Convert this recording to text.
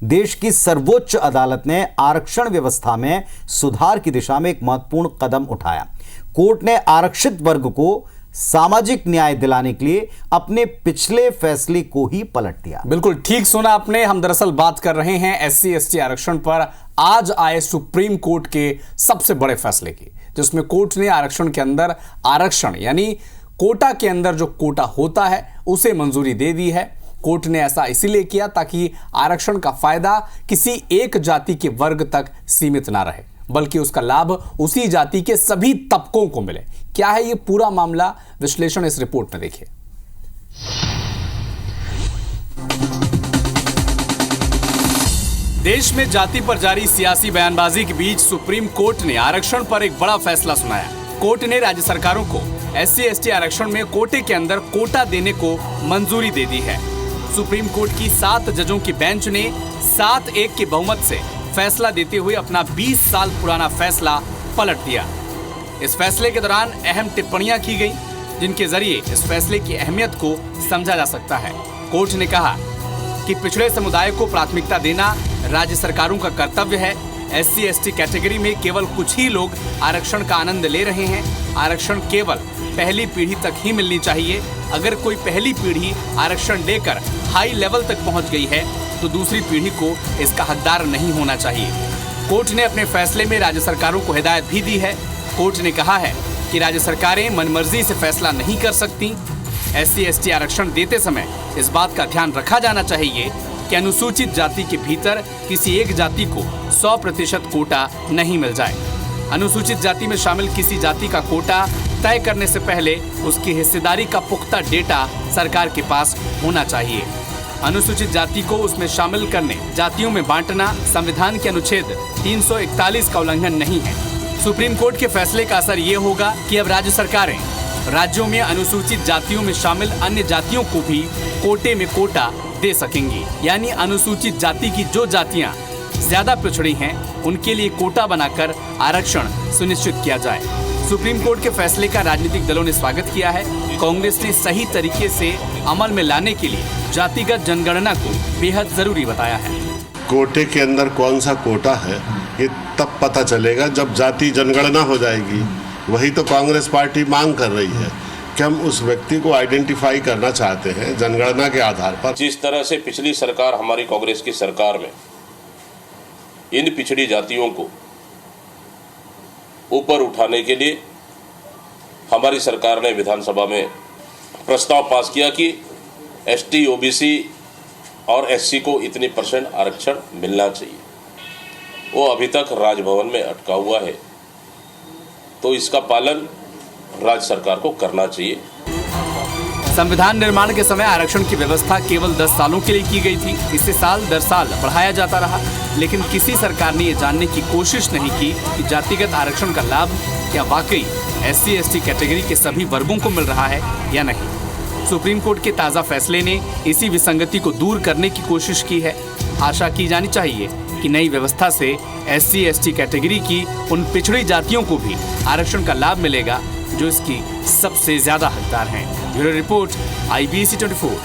देश की सर्वोच्च अदालत ने आरक्षण व्यवस्था में सुधार की दिशा में एक महत्वपूर्ण कदम उठाया। कोर्ट ने आरक्षित वर्ग को सामाजिक न्याय दिलाने के लिए अपने पिछले फैसले को ही पलट दिया। बिल्कुल ठीक सुना आपने। हम दरअसल बात कर रहे हैं एससी एसटी आरक्षण पर आज आए सुप्रीम कोर्ट के सबसे बड़े फैसले की, जिसमें कोर्ट ने आरक्षण के अंदर आरक्षण यानी कोटा के अंदर जो कोटा होता है उसे मंजूरी दे दी है। कोर्ट ने ऐसा इसीलिए किया ताकि आरक्षण का फायदा किसी एक जाति के वर्ग तक सीमित ना रहे, बल्कि उसका लाभ उसी जाति के सभी तबकों को मिले। क्या है ये पूरा मामला, विश्लेषण इस रिपोर्ट में देखिए। देश में जाति पर जारी सियासी बयानबाजी के बीच सुप्रीम कोर्ट ने आरक्षण पर एक बड़ा फैसला सुनाया। कोर्ट ने राज्य सरकारों को एससी एसटी आरक्षण में कोटे के अंदर कोटा देने को मंजूरी दे दी है। सुप्रीम कोर्ट की 7 जजों की बेंच ने 7-1 के बहुमत से फैसला देते हुए अपना 20 साल पुराना फैसला पलट दिया। इस फैसले के दौरान अहम टिप्पणियां की गई, जिनके जरिए इस फैसले की अहमियत को समझा जा सकता है। कोर्ट ने कहा कि पिछड़े समुदाय को प्राथमिकता देना राज्य सरकारों का कर्तव्य है। एससी एसटी कैटेगरी में केवल कुछ ही लोग आरक्षण का आनंद ले रहे हैं। आरक्षण केवल पहली पीढ़ी तक ही मिलनी चाहिए। अगर कोई पहली पीढ़ी आरक्षण लेकर हाई लेवल तक पहुंच गई है तो दूसरी पीढ़ी को इसका हकदार नहीं होना चाहिए। कोर्ट ने अपने फैसले में राज्य सरकारों को हिदायत भी दी है। कोर्ट ने कहा है कि राज्य सरकारें मनमर्जी से फैसला नहीं कर सकती। एससी एसटी आरक्षण देते समय इस बात का ध्यान रखा जाना चाहिए कि अनुसूचित जाति के भीतर किसी एक जाति को 100% कोटा नहीं मिल जाए। अनुसूचित जाति में शामिल किसी जाति का कोटा तय करने से पहले उसकी हिस्सेदारी का पुख्ता डेटा सरकार के पास होना चाहिए। अनुसूचित जाति को उसमें शामिल करने, जातियों में बांटना संविधान के अनुच्छेद 341 का उल्लंघन नहीं है। सुप्रीम कोर्ट के फैसले का असर ये होगा कि अब राज्य सरकारें राज्यों में अनुसूचित जातियों में शामिल अन्य जातियों को भी कोटे में कोटा दे सकेंगी। यानी अनुसूचित जाति की जो जातियां ज्यादा पिछड़ी हैं उनके लिए कोटा बनाकर आरक्षण सुनिश्चित किया जाए। सुप्रीम कोर्ट के फैसले का राजनीतिक दलों ने स्वागत किया है। कांग्रेस ने सही तरीके से अमल में लाने के लिए जातिगत जनगणना को बेहद जरूरी बताया है। कोटे के अंदर कौन सा कोटा है ये तब पता चलेगा जब जाति जनगणना हो जाएगी। वही तो कांग्रेस पार्टी मांग कर रही है कि हम उस व्यक्ति को आइडेंटिफाई करना चाहते हैं जनगणना के आधार पर। जिस तरह से पिछली सरकार, हमारी कांग्रेस की सरकार में इन पिछड़ी जातियों को ऊपर उठाने के लिए हमारी सरकार ने विधानसभा में प्रस्ताव पास किया कि एसटी, ओबीसी और एससी को इतने % आरक्षण मिलना चाहिए, वो अभी तक राजभवन में अटका हुआ है। तो इसका पालन राज्य सरकार को करना चाहिए। संविधान निर्माण के समय आरक्षण की व्यवस्था केवल 10 सालों के लिए की गई थी। इसे साल दर साल बढ़ाया जाता रहा, लेकिन किसी सरकार ने ये जानने की कोशिश नहीं की कि जातिगत आरक्षण का लाभ क्या वाकई एससी एसटी कैटेगरी के सभी वर्गों को मिल रहा है या नहीं। सुप्रीम कोर्ट के ताज़ा फैसले ने इसी विसंगति को दूर करने की कोशिश की है। आशा की जानी चाहिए कि नई व्यवस्था से एससी एसटी कैटेगरी की उन पिछड़ी जातियों को भी आरक्षण का लाभ मिलेगा जो इसकी सबसे ज्यादा हकदार हैं। Bureau report, IBC 24।